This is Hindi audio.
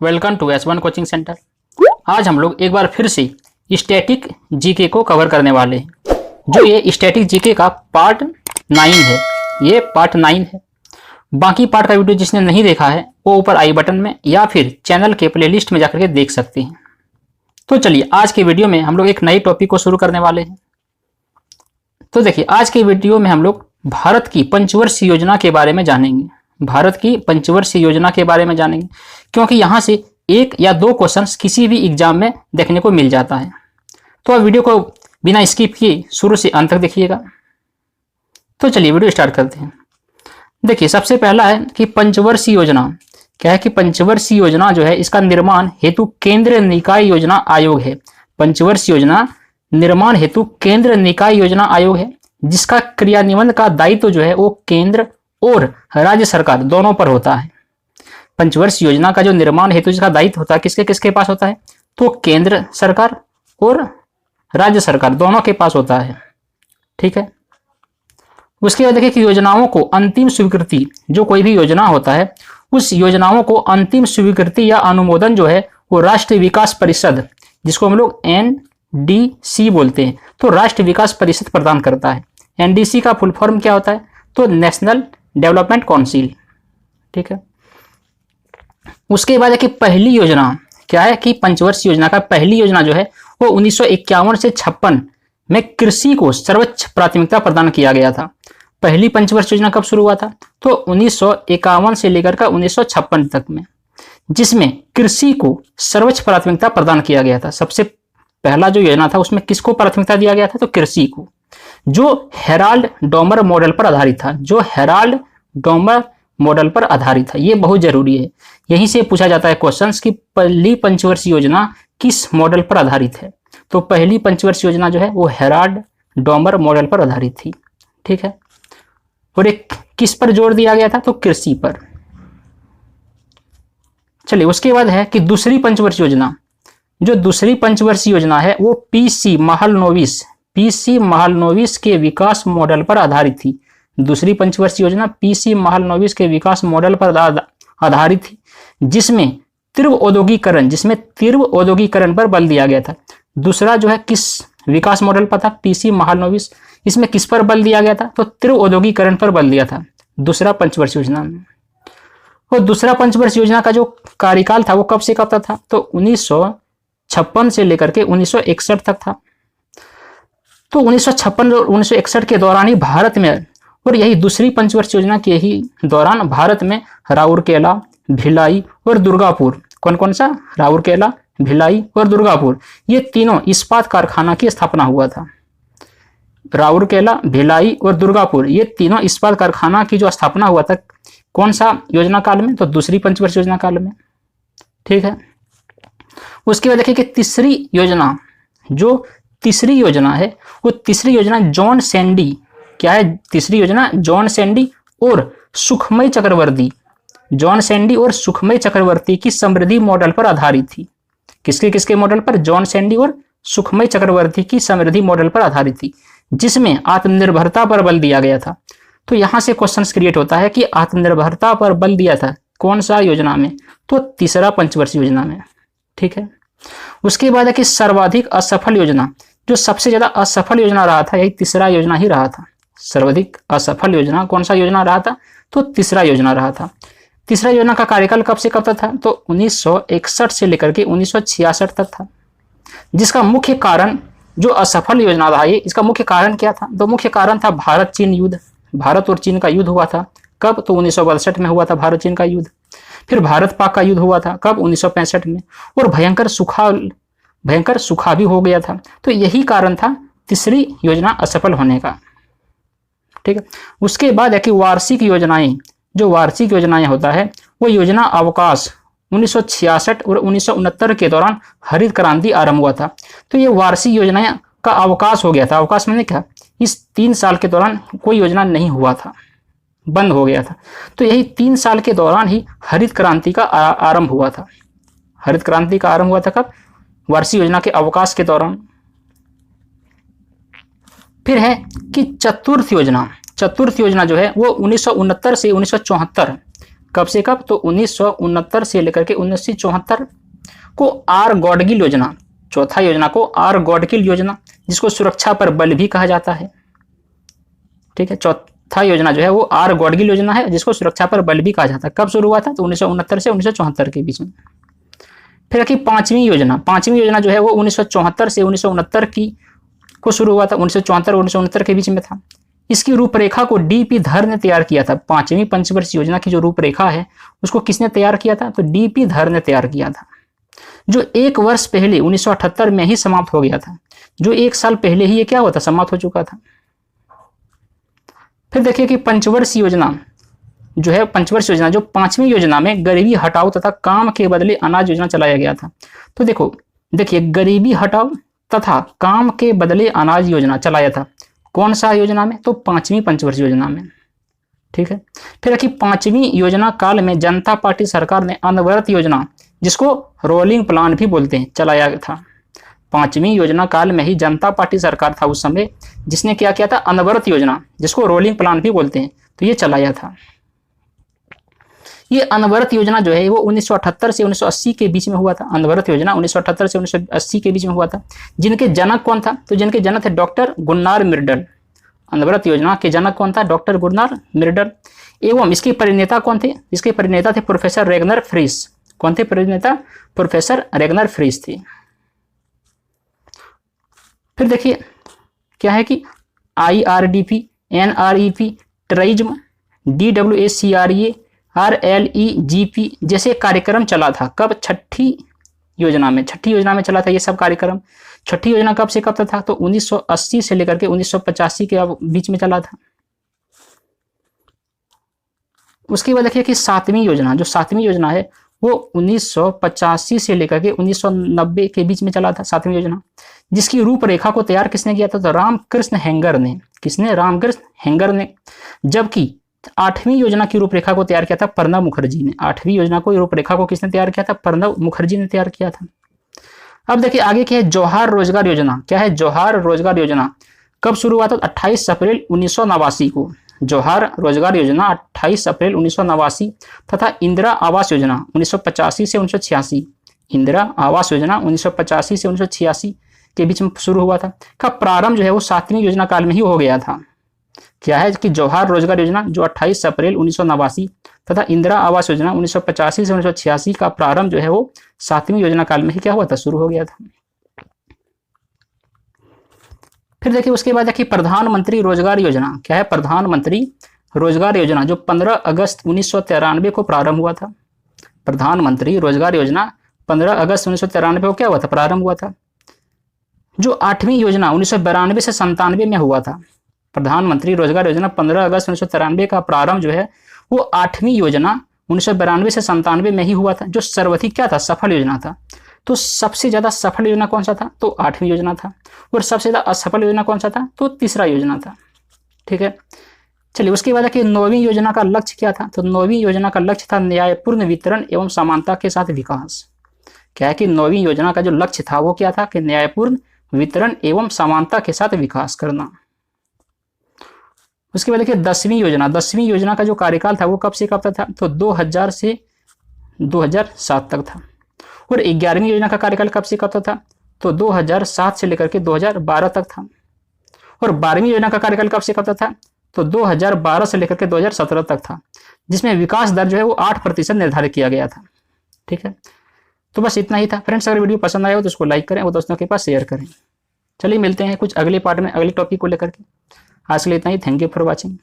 Welcome to S1 coaching centre. आज हम लोग एक बार फिर से स्टैटिक जीके को कवर करने वाले हैं। जो ये स्टैटिक जीके का पार्ट 9 है, ये पार्ट 9 है। बाकी पार्ट का वीडियो जिसने नहीं देखा है वो ऊपर आई बटन में या फिर चैनल के प्लेलिस्ट में जाकर के देख सकते हैं। तो चलिए आज के वीडियो में हम लोग एक नई टॉपिक को शुरू करने वाले हैं। तो देखिए आज के वीडियो में हम लोग भारत की पंचवर्षीय योजना के बारे में जानेंगे। भारत की पंचवर्षीय योजना के बारे में जानेंगे क्योंकि यहाँ से एक या दो क्वेश्चंस किसी भी एग्जाम में देखने को मिल जाता है। तो आप वीडियो को बिना स्किप किए शुरू से अंत तक देखिएगा। तो चलिए वीडियो स्टार्ट करते हैं। देखिए सबसे पहला है कि पंचवर्षीय योजना क्या है कि पंचवर्षीय योजना जो है इसका निर्माण हेतु केंद्रीय निकाय योजना आयोग है। पंचवर्षीय योजना निर्माण हेतु केंद्र निकाय योजना आयोग है जिसका क्रियान्वयन का दायित्व जो है वो केंद्र और राज्य सरकार दोनों पर होता है। पंचवर्षीय योजना का जो निर्माण हेतु जिसका दायित्व होता है किसके किसके पास होता है, तो केंद्र सरकार और राज्य सरकार दोनों के पास होता है। ठीक है। उसके बाद देखिए कि योजनाओं को अंतिम स्वीकृति, जो कोई भी योजना होता है उस योजनाओं को अंतिम स्वीकृति या अनुमोदन जो है वो राष्ट्रीय विकास परिषद, जिसको हम लोग NDC बोलते हैं, तो राष्ट्रीय विकास परिषद प्रदान करता है। NDC का फुल फॉर्म क्या होता है, तो नेशनल डेवलपमेंट काउंसिल। ठीक है। उसके बाद है कि पहली योजना क्या है कि पंचवर्षीय योजना का पहली योजना जो है वो 1951 से 56 में कृषि को सर्वोच्च प्राथमिकता प्रदान किया गया था। पहली पंचवर्षीय योजना कब शुरू हुआ था, तो 1951 से लेकर का 1956 तक में, जिसमें कृषि को सर्वोच्च प्राथमिकता प्रदान किया गया था। सबसे पहला जो योजना था उसमें किसको प्राथमिकता दिया गया था, तो कृषि को, जो हेराल्ड डोमर मॉडल पर आधारित था। जो हेराल्ड डोमर मॉडल पर आधारित था, ये बहुत जरूरी है। यहीं से पूछा जाता है क्वेश्चंस कि पहली पंचवर्षीय योजना किस मॉडल पर आधारित है, तो पहली पंचवर्षीय योजना जो है वो हेराल्ड डोमर मॉडल पर आधारित थी। ठीक है। और एक किस पर जोर दिया गया था, तो कृषि पर। चलिए उसके बाद है कि दूसरी पंचवर्षीय योजना, जो दूसरी पंचवर्षीय योजना है वो PC महालनोबिस के विकास मॉडल पर आधारित थी। दूसरी पंचवर्षीय योजना PC महालनोबिस के विकास मॉडल पर आधारित थी, जिसमें तीव्र औद्योगिकरण पर बल दिया गया था। दूसरा जो है किस विकास मॉडल पर था, PC महालनोबिस, इसमें किस पर बल दिया गया था, तो तीव्र औद्योगिकरण पर बल दिया था दूसरा पंचवर्षीय योजना में। और दूसरा पंचवर्षीय योजना का जो कार्यकाल था वो कब से कब तक था, तो 1956 से लेकर के 1961 तक था। तो 1956 और 1961 के दौरान ही भारत में, और यही दूसरी पंचवर्षीय योजना के ही दौरान भारत में राउरकेला, भिलाई और दुर्गापुर, कौन कौन सा, राउरकेला, भिलाई और दुर्गापुर, ये तीनों इस्पात कारखाना की स्थापना हुआ था। राउरकेला, भिलाई और दुर्गापुर, ये तीनों इस्पात कारखाना की जो स्थापना हुआ था कौन सा योजना काल में, तो दूसरी पंचवर्षीय योजना काल में। ठीक है। उसके बाद देखिए कि तीसरी योजना, जो तीसरी योजना है वो तीसरी योजना जॉन सैंडी, क्या है तीसरी योजना, जॉन सैंडी और सुखमय चक्रवर्ती, जॉन सैंडी और सुखमय चक्रवर्ती की समृद्धि मॉडल पर आधारित थी। किसके किसके मॉडल पर, जॉन सैंडी और सुखमय चक्रवर्ती की समृद्धि मॉडल पर आधारित थी, जिसमें आत्मनिर्भरता पर बल दिया गया था। तो यहां से क्वेश्चन क्रिएट होता है कि आत्मनिर्भरता पर बल दिया था कौन सा योजना में, तो तीसरा पंचवर्षीय योजना में। ठीक है। उसके बाद है कि सर्वाधिक असफल योजना, जो सबसे ज्यादा असफल योजना रहा था यही तीसरा योजना ही रहा था। सर्वाधिक असफल योजना कौन सा योजना रहा था, तो तीसरा योजना रहा था। तीसरा योजना का कार्यकाल कब से कब तक था, तो 1961 से लेकर के 1966 तक था। जिसका मुख्य कारण, जो असफल योजना रहा ये, इसका मुख्य कारण क्या था, तो मुख्य कारण था भारत चीन युद्ध। भारत और चीन का युद्ध हुआ था कब, तो 1962 में हुआ था भारत चीन का युद्ध। फिर भारत पाक का युद्ध हुआ था कब, 1965 में, और भयंकर सूखा भी हो गया था। तो यही कारण था तीसरी योजना असफल होने का। ठीक है। उसके बाद है कि वार्षिक योजनाएं, जो वार्षिक योजनाएं होता है वो योजना अवकाश 1966 और 1969 के दौरान हरित क्रांति आरंभ हुआ था। तो ये वार्षिक योजनाएं का अवकाश हो गया था। अवकाश मैंने क्या, इस 3 साल के दौरान कोई योजना नहीं हुआ था, बंद हो गया था। तो यही 3 साल के दौरान ही हरित क्रांति का आरंभ हुआ था। हरित क्रांति का आरंभ हुआ था कब, वार्षिक योजना के अवकाश के दौरान। फिर है कि चतुर्थ योजना जो है वो 1969 से 1974 कब से कब, तो 1969 से लेकर के 1974 को आर गॉडगिल योजना, चौथा योजना को आर गॉडगिल योजना, जिसको सुरक्षा पर बल भी कहा जाता है। ठीक है, चौथा योजना जो है वो आर गॉडगिल योजना है, जिसको सुरक्षा पर बल भी कहा जाता है। कब शुरू हुआ था, तो 1969 से 1974 के बीच में। फिर रखी पांचवी योजना। पांचवी योजना जो है वो 1974 से 1969 की को शुरू हुआ था, 1974 और 1969 के बीच में था। इसकी रूपरेखा को डीपी धर ने तैयार किया था। पांचवी पंचवर्षीय योजना की जो रूपरेखा है उसको किसने तैयार किया था, तो डीपी धर ने तैयार किया था, जो 1 वर्ष पहले 1978 में ही समाप्त हो गया था। जो 1 साल पहले ही ये क्या हुआ था, समाप्त हो चुका था। फिर देखिए कि पंचवर्षीय योजना जो है, पंचवर्षीय योजना जो पांचवी योजना में गरीबी हटाओ तथा काम के बदले अनाज योजना चलाया गया था। तो देखिए गरीबी हटाओ तथा काम के बदले अनाज योजना चलाया था कौन सा योजना में, तो पांचवी पंचवर्षीय योजना में। ठीक है, फिर रखी पांचवी योजना काल में जनता पार्टी सरकार ने अनवरत योजना, जिसको रोलिंग प्लान भी बोलते हैं, चलाया था। पांचवी योजना काल में ही जनता पार्टी सरकार था उस समय, जिसने क्या किया था, अनवरत योजना, जिसको रोलिंग प्लान भी बोलते हैं, तो ये चलाया था। ये अनवरत योजना जो है वो 1978 से 1980 के बीच में हुआ था। अनवरत योजना 1978 से 1980 के बीच में हुआ था। जिनके जनक कौन था, तो जिनके जनक थे डॉक्टर गुन्नार मिर्डल। अनवरत योजना के जनक कौन था, डॉक्टर गुन्नार मिर्डल। एवं इसके परिनेता कौन थे, इसके परिनेता थे प्रोफेसर रेगनर फ्रीस। कौन थे परिनेता, प्रोफेसर रेगनर फ्रीस थे। फिर देखिए क्या है कि IRDP, NREP, ट्राइज्म, DWACRA, RLEGP जैसे कार्यक्रम चला था। कब, छठी योजना में। छठी योजना में चला था ये सब कार्यक्रम। छठी योजना कब से कब तक था, तो 1980 से लेकर के 1985 के बीच में चला था। उसके बाद देखिए कि सातवीं योजना, जो सातवीं योजना है वो 1985 से लेकर के 1990 के बीच में चला था, सातवीं योजना, जिसकी रूपरेखा को तैयार किसने किया था, तो रामकृष्ण हेंगर ने। किसने, रामकृष्ण हेंगर ने। जबकि आठवीं योजना की रूपरेखा को तैयार किया था प्रणब मुखर्जी ने। आठवीं योजना को रूपरेखा को किसने तैयार किया था, प्रणब मुखर्जी ने तैयार किया था। अब देखिए आगे क्या है, जौहर रोजगार योजना। क्या है, जौहर रोजगार योजना कब शुरू हुआ था, 28 अप्रैल 1989 को। जौहर रोजगार योजना 28 अप्रैल 1989 तथा इंदिरा आवास योजना 1985 से 1986। इंदिरा आवास योजना 1985 से 1986 के बीच में शुरू हुआ था। का प्रारंभ जो है वो सातवीं योजना काल में ही हो गया था। क्या है कि जौहर रोजगार योजना जो 28 अप्रैल 1989 तथा इंदिरा आवास योजना 1985 से 1986 का प्रारंभ जो है वो सातवीं योजना काल में ही क्या हुआ था, शुरू हो गया था। फिर देखिए उसके बाद देखिए प्रधानमंत्री रोजगार योजना। क्या है, प्रधानमंत्री रोजगार योजना जो 15 अगस्त 1993 को प्रारंभ हुआ था। प्रधानमंत्री रोजगार योजना 15 अगस्त 1993 को क्या हुआ था, प्रारंभ हुआ था। जो आठवीं योजना 1992 से 97 में हुआ था। प्रधानमंत्री रोजगार योजना 15 अगस्त 1993 का प्रारंभ जो है वो आठवीं योजना 1992 से 97 में ही हुआ था, जो सर्वाधिक क्या था, सफल योजना था। तो सबसे ज्यादा सफल योजना कौन सा था, तो आठवीं योजना था। और सबसे ज्यादा असफल योजना कौन सा था, तो तीसरा योजना था। ठीक है, चलिए उसके बाद कि नौवीं योजना का लक्ष्य क्या था, तो नौवीं योजना का लक्ष्य था न्यायपूर्ण वितरण एवं समानता के साथ विकास। क्या है कि नौवीं योजना का जो लक्ष्य था वो क्या था, कि न्यायपूर्ण वितरण एवं समानता के साथ विकास करना। उसके बाद देखिए 10वीं योजना। 10वीं योजना का जो कार्यकाल था वो कब से कब तक था, तो 2000 से 2007 तक था। और 11वीं योजना का कार्यकाल कब से कब तक था, तो 2007 से लेकर के 2012 तक था। और 12वीं योजना का कार्यकाल कब से कब तक था, तो 2012 से लेकर के 2017 तक था, जिसमें विकास दर जो है वो 8% निर्धारित किया गया था। ठीक है, तो बस इतना ही था फ्रेंड्स। अगर वीडियो पसंद आया हो तो उसको लाइक करें और दोस्तों के पास शेयर करें। चलिए मिलते हैं कुछ अगले पार्ट में अगले टॉपिक को लेकर के। आज के लिए इतना ही। Thank you for watching.